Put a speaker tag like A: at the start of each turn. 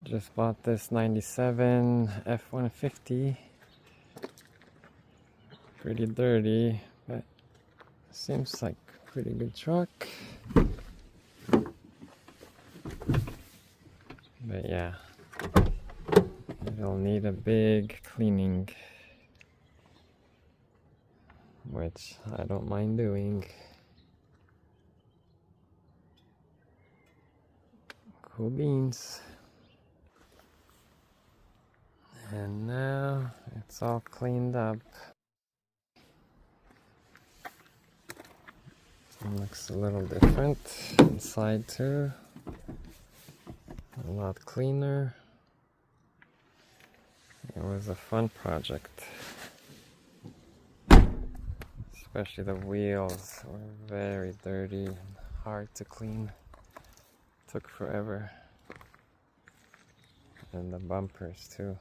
A: Just bought this 97 F150. Pretty dirty, but seems like a pretty good truck. But yeah, it'll need a big cleaning, which I don't mind doing. Cool beans. And now it's all cleaned up. It looks a little different inside too. A lot cleaner. It was a fun project. Especially the wheels were very dirty and hard to clean. Took forever. And the bumpers too.